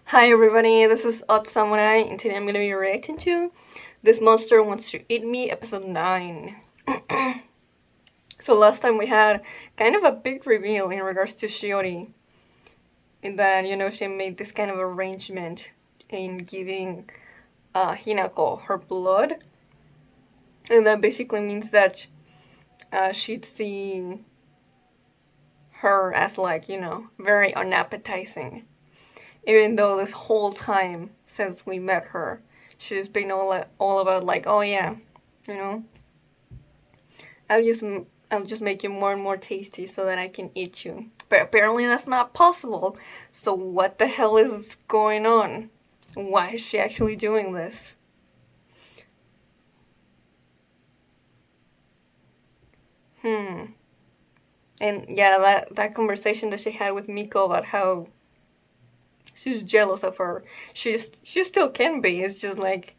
Hi everybody, this is Odd Samurai, and today I'm gonna be reacting to This Monster Wants to Eat Me, episode 9. So last time we had kind of a big reveal in regards to Shiori, in that, she made this kind of arrangement in giving Hinako her blood, and that basically means that she'd see her as like, very unappetizing. Even though this whole time since we met her, she's been all about like, oh yeah, you know, I'll just I'll just make you more and more tasty so that I can eat you. But apparently that's not possible. So what the hell is going on? Why is she actually doing this? Hmm. And yeah, that conversation that she had with Miko about how she's jealous of her. She still can be. It's just like,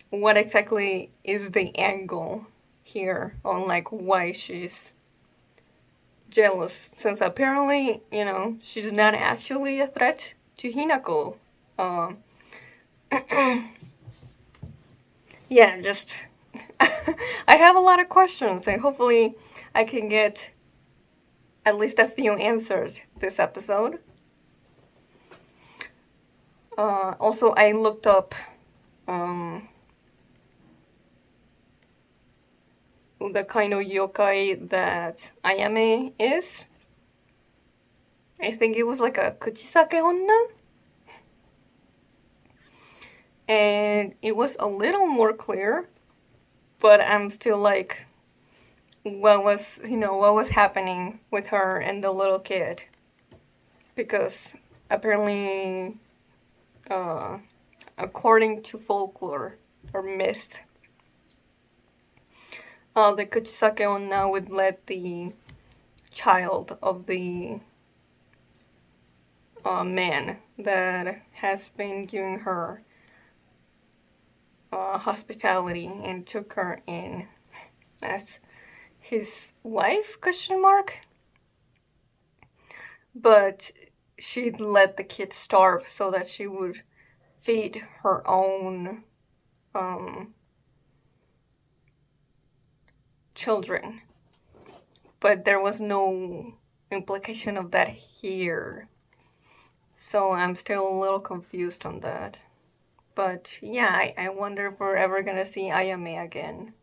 what exactly is the angle here on like why she's jealous, since apparently, she's not actually a threat to Hinako. Um, yeah, just I have a lot of questions, and hopefully I can get at least a few answers this episode. Also, I looked up um, the kind of yokai that Ayame is. I think it was like a kuchisake onna, and it was a little more clear, but I'm still like, what was happening with her and the little kid? Because apparently, uh, according to folklore or myth, the Kuchisake Onna would let the child of the man that has been giving her hospitality and took her in as his wife, question mark. But she'd let the kid starve so that she would feed her own children. But there was no implication of that here. So I'm still a little confused on that. But yeah, I wonder if we're ever gonna see Ayame again.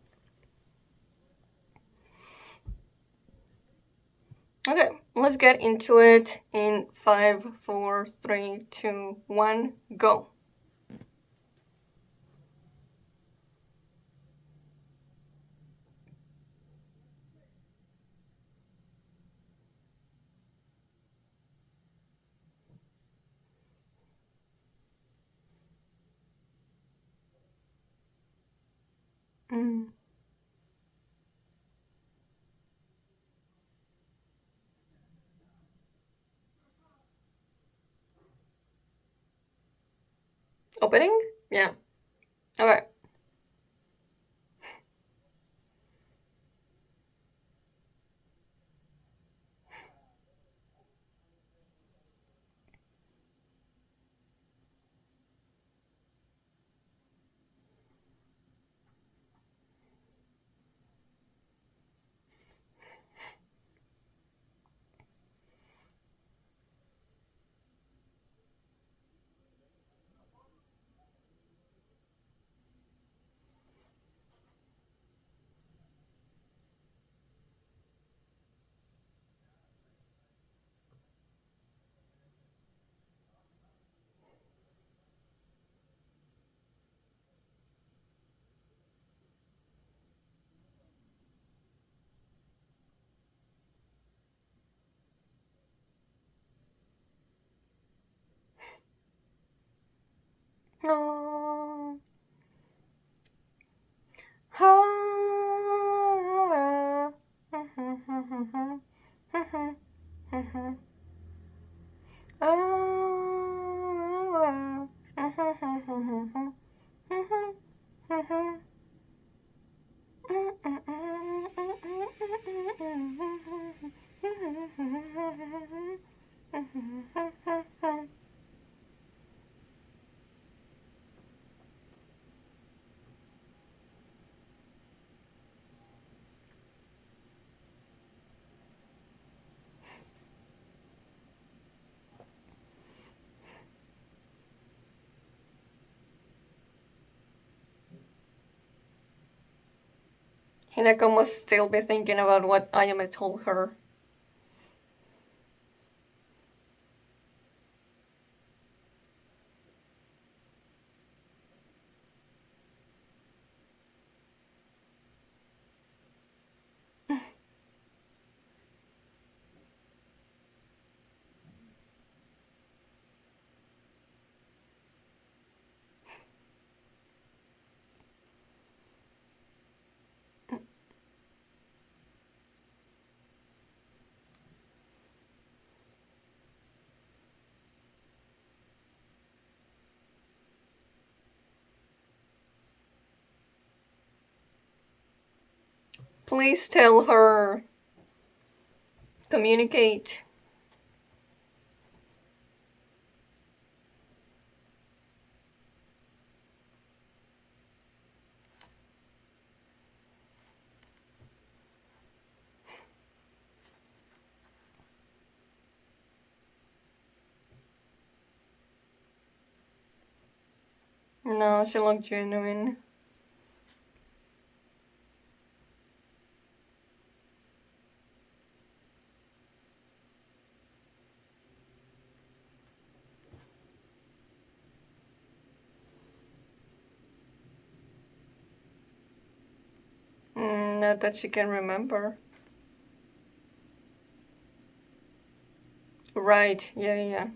Okay, let's get into it in 5, 4, 3, 2, 1, go. Mm. Opening? Yeah. Okay. Oh. Ah. Hinako must still be thinking about what Ayame told her. Please tell her. Communicate. No, she looked genuine. Not that she can remember. Right, yeah, yeah.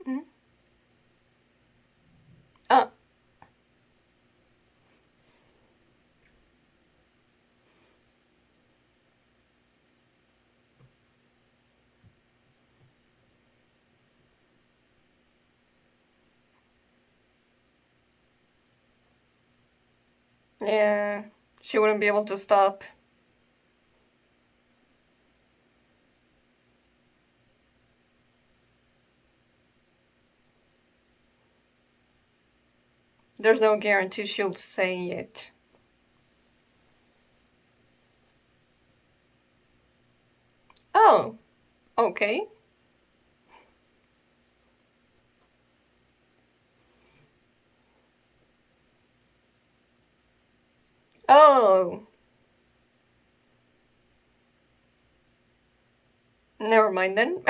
Mm. Uh, yeah, she wouldn't be able to stop. There's no guarantee she'll say it. Oh, okay. Oh, never mind then.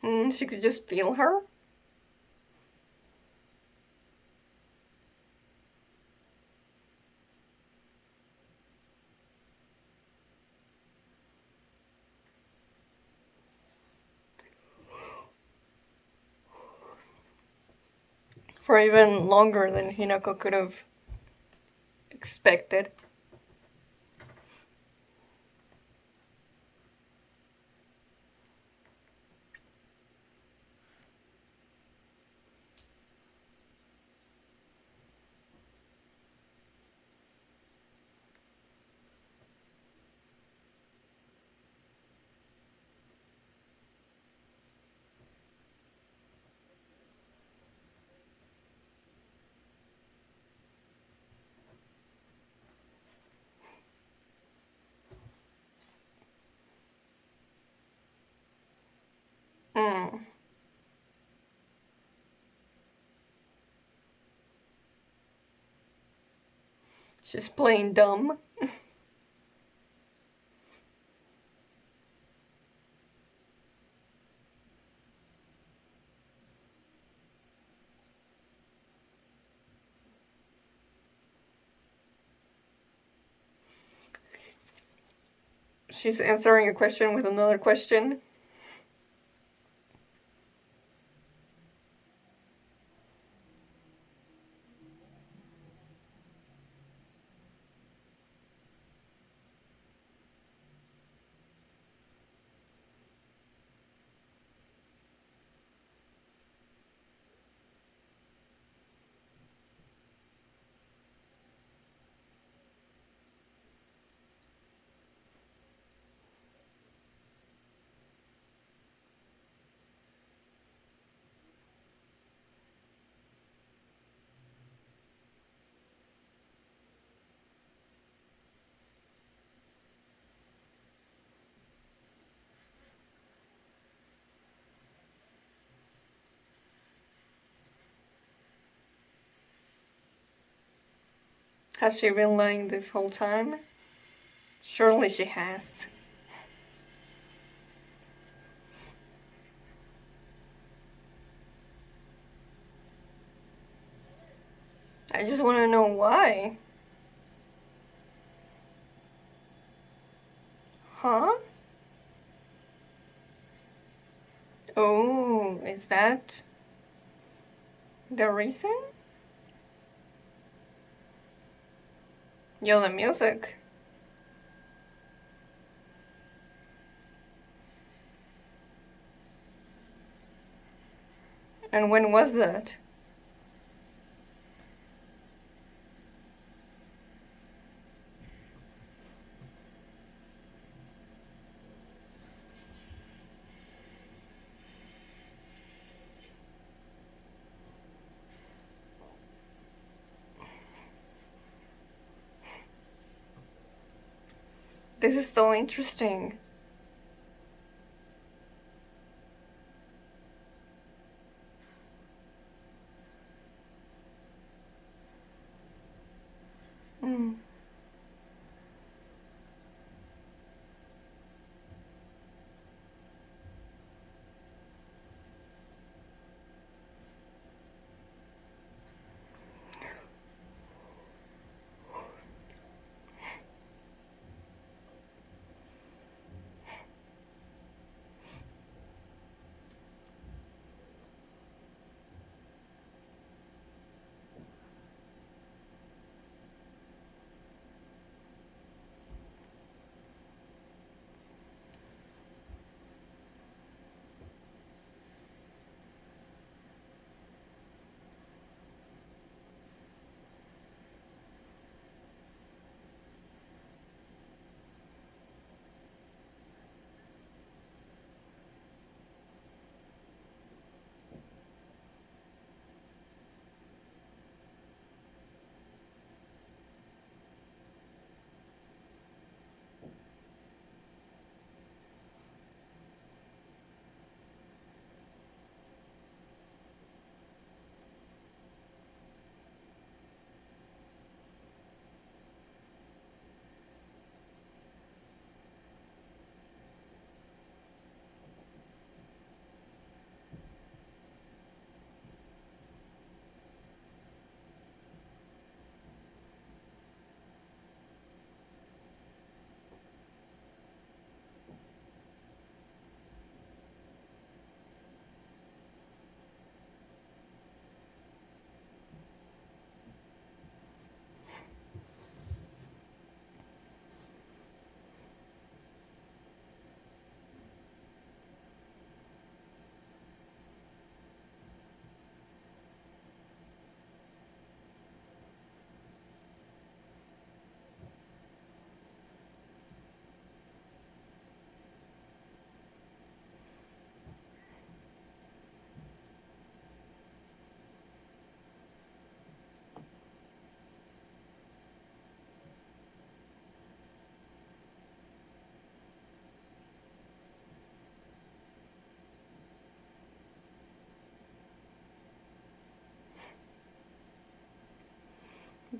Hmm. She could just feel her. For even longer than Hinako could have expected. Hmm. She's playing dumb. She's answering a question with another question. Has she been lying this whole time? Surely she has. I just want to know why. Huh? Oh, is that the reason? Yo, the music. And when was that? This is so interesting. Mm.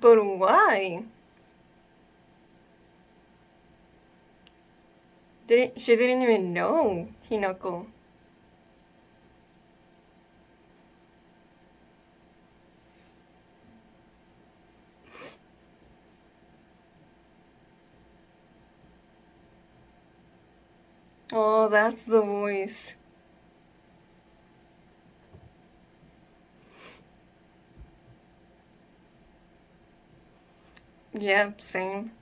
But why? She didn't even know Hinako. Oh, that's the voice. Yeah, same.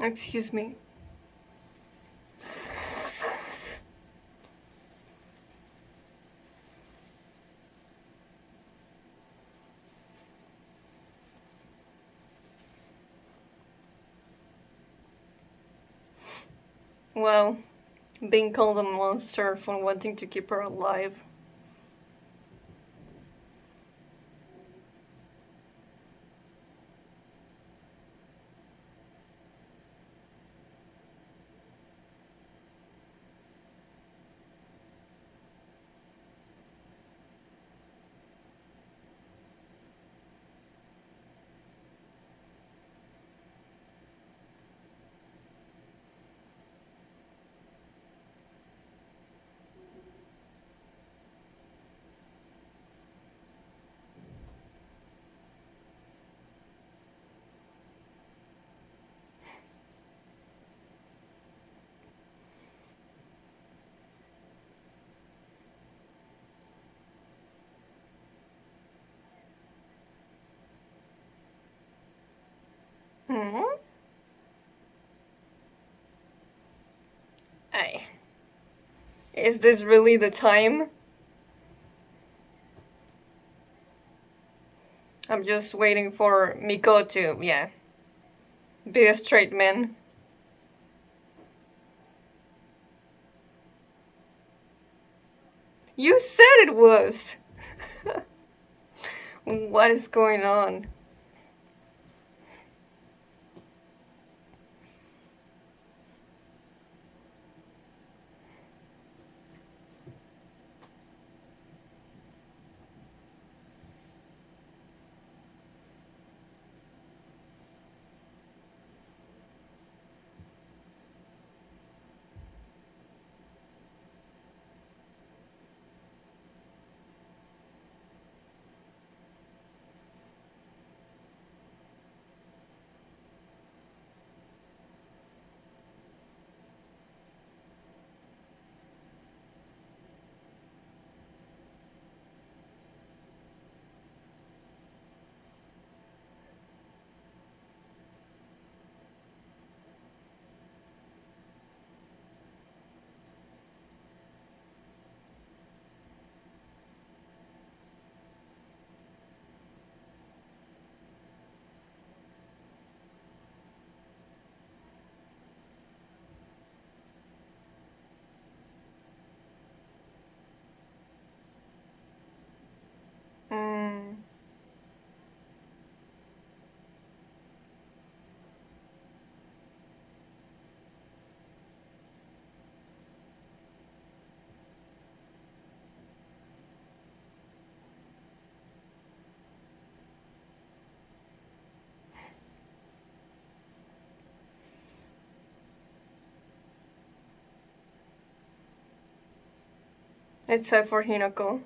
Excuse me. Well, being called a monster for wanting to keep her alive. Hmm? I. Is this really the time? I'm just waiting for Miko to, yeah, be a straight man. You said it was! What is going on? except for Hinako.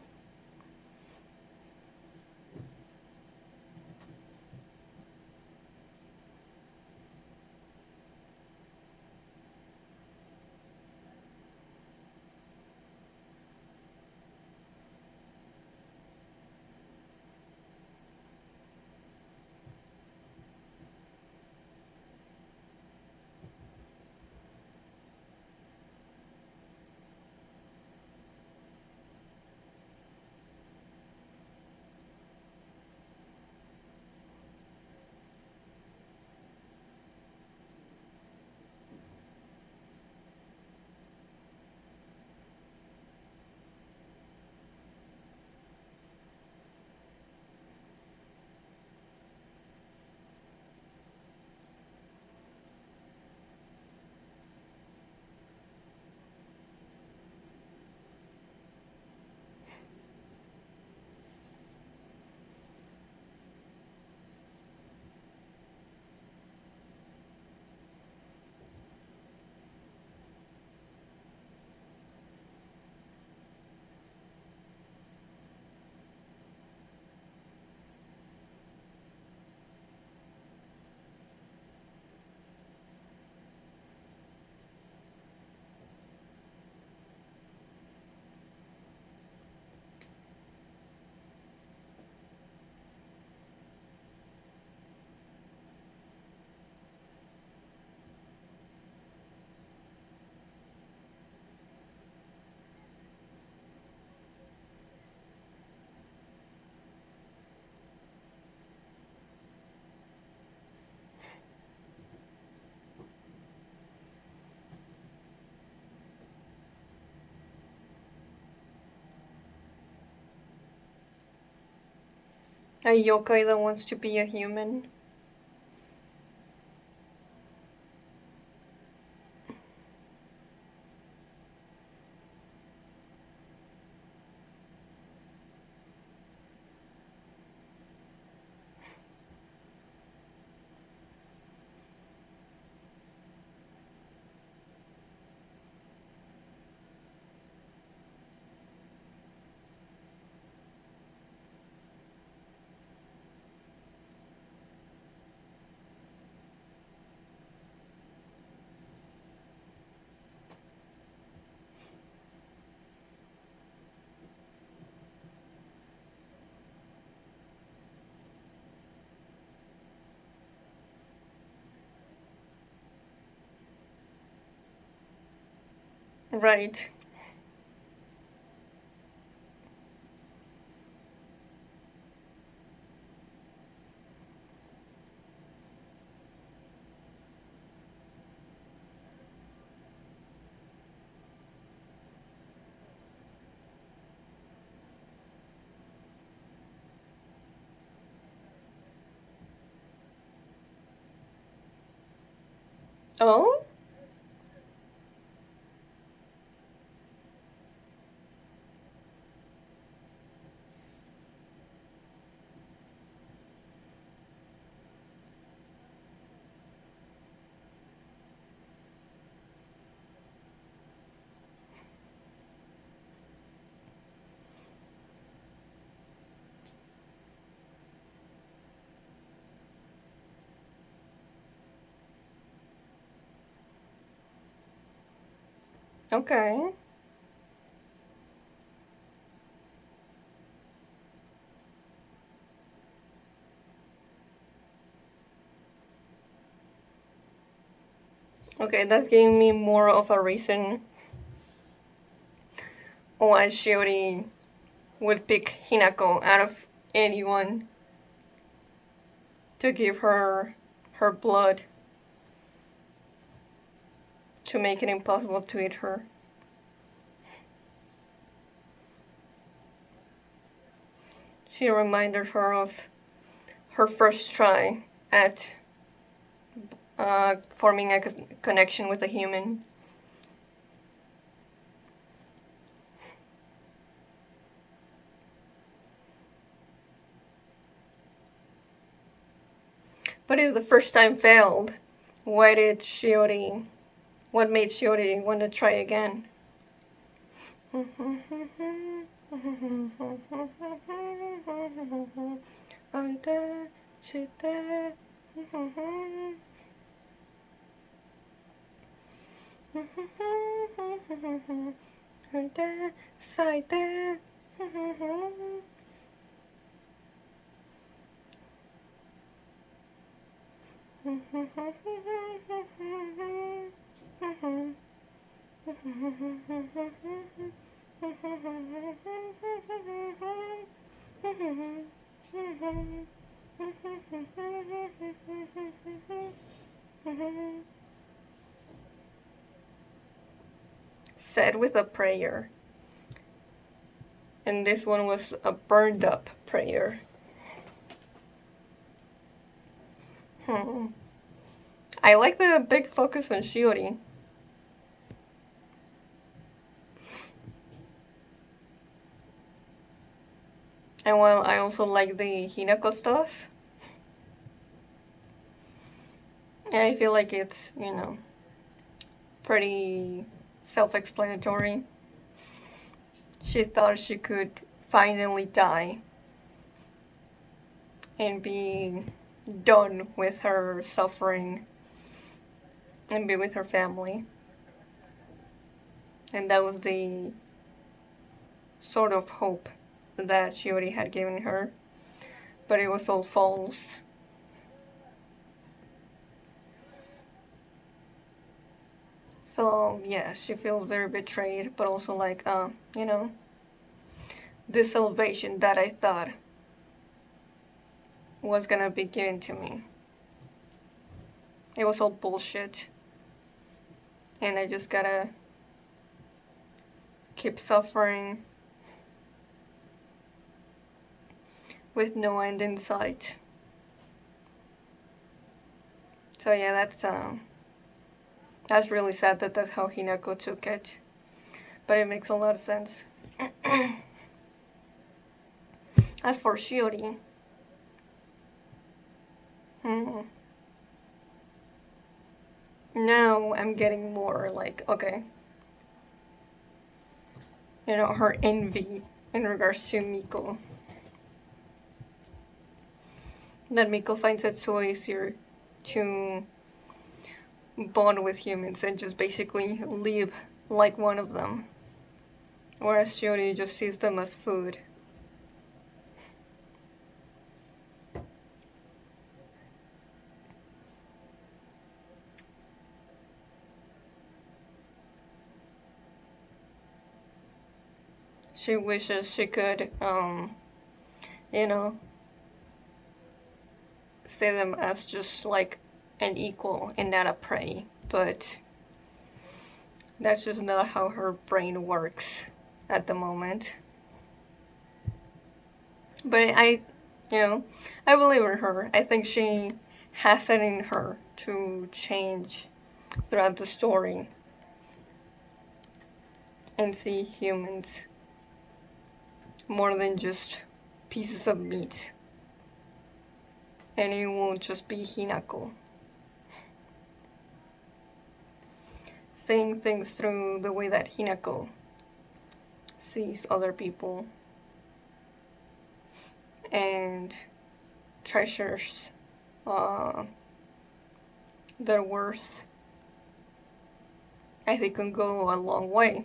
A yokai that wants to be a human. Right. Oh? Okay. Okay, that's giving me more of a reason why Shiori would pick Hinako out of anyone to give her blood to make it impossible to eat her. She reminded her of her first try at forming a connection with a human. But if the first time failed, what made Shiori want to try again? Said with a prayer. And this one was a burned up prayer. I like the big focus on Shiori. And while I also like the Hinako stuff, I feel like it's, you know, pretty self-explanatory. She thought she could finally die and be done with her suffering and be with her family. And that was the sort of hope that Shiori had given her. But it was all false. So, yeah, she feels very betrayed, but also like, you know, this salvation that I thought was gonna be given to me. It was all bullshit. And I just gotta keep suffering with no end in sight. So yeah, that's really sad that that's how Hinako took it. But it makes a lot of sense. As for Shiori, now I'm getting more like, okay, you know, her envy in regards to Miko. That Miko finds it so easier to bond with humans and just basically live like one of them. Whereas Shiori just sees them as food. She wishes she could, you know, see them as just like an equal and not a prey. But that's just not how her brain works at the moment. But you know, I believe in her. I think she has it in her to change throughout the story and see humans more than just pieces of meat. And it won't just be Hinako. Seeing things through the way that Hinako sees other people and treasures their worth, I think can go a long way.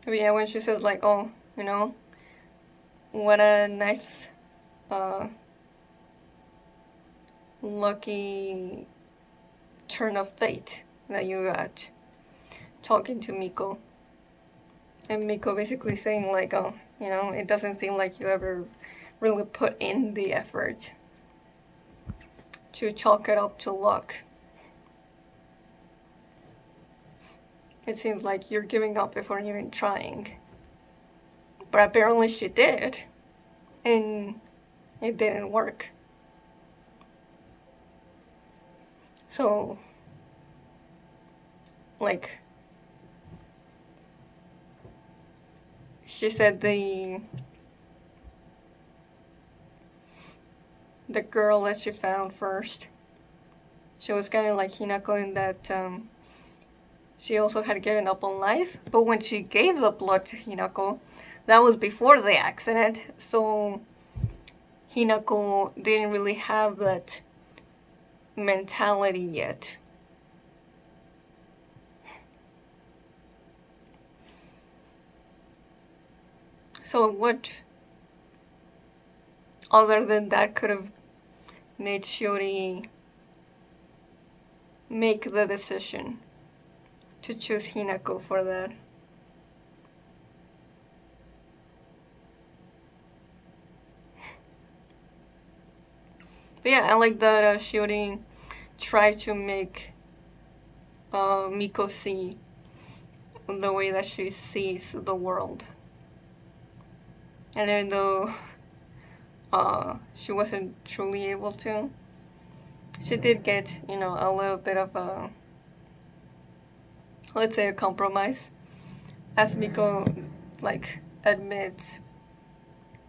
But yeah, when she says like, oh, you know, what a nice, lucky turn of fate that you got talking to Miko. And Miko basically saying like, oh, you know, it doesn't seem like you ever really put in the effort to chalk it up to luck. It seems like you're giving up before even trying. But apparently she did. And it didn't work. So, like, she said the girl that she found first, she was kind of like Hinako in that she also had given up on life. But when she gave the blood to Hinako, that was before the accident, so Hinako didn't really have that mentality yet. So what other than that could have made Shiori make the decision to choose Hinako for that? But yeah, I like that Shiori tried to make Miko see the way that she sees the world. And even though she wasn't truly able to, she did get, you know, a little bit of a, let's say, a compromise. As Miko, like, admits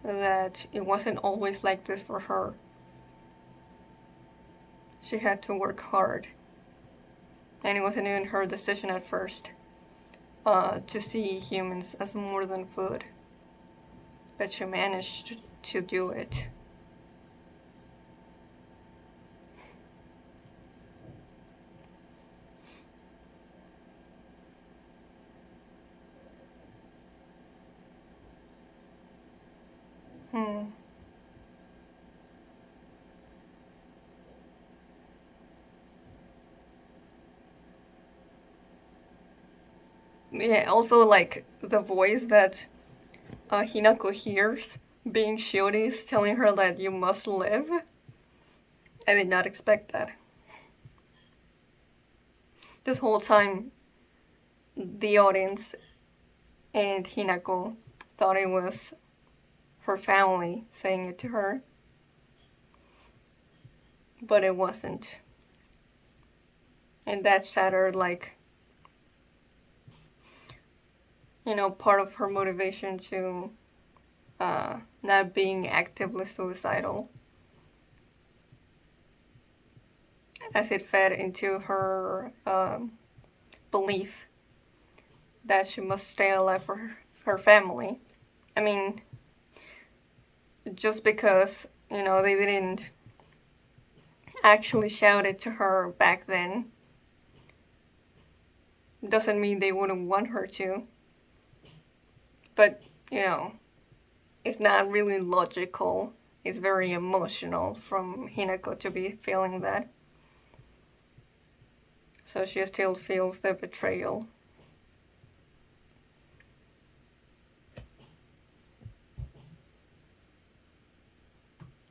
that it wasn't always like this for her. She had to work hard. And it wasn't even her decision at first to see humans as more than food. But she managed to do it. Yeah, also like the voice that Hinako hears being Shiori is telling her that you must live. I did not expect that. This whole time, the audience and Hinako thought it was her family saying it to her, but it wasn't. And that shattered, like, you know, part of her motivation to not being actively suicidal, as it fed into her belief that she must stay alive for her family. I mean, just because, you know, they didn't actually shout it to her back then doesn't mean they wouldn't want her to. But, you know, it's not really logical. It's very emotional from Hinako to be feeling that. So she still feels the betrayal.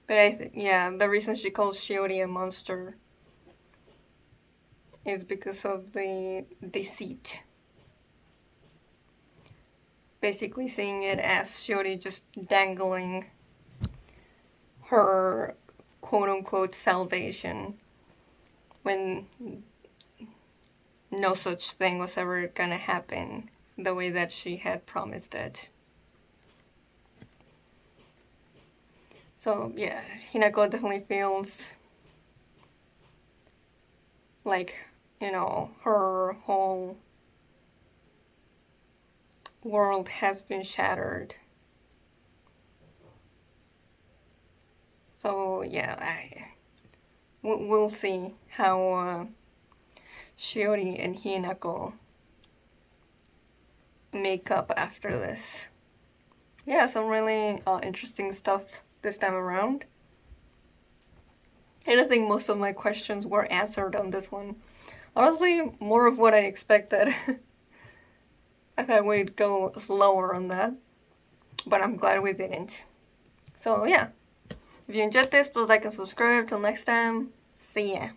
But yeah, the reason she calls Shiori a monster is because of the deceit. Basically seeing it as Shiori just dangling her quote-unquote salvation when no such thing was ever gonna happen the way that she had promised it. So yeah, Hinako definitely feels like, you know, her whole world has been shattered. So yeah, we'll see how Shiori and Hinako make up after this. Yeah, some really interesting stuff this time around. And I think most of my questions were answered on this one. Honestly, more of what I expected. I thought we'd go slower on that, but I'm glad we didn't. So yeah, if you enjoyed this, please like and subscribe. Till next time, see ya.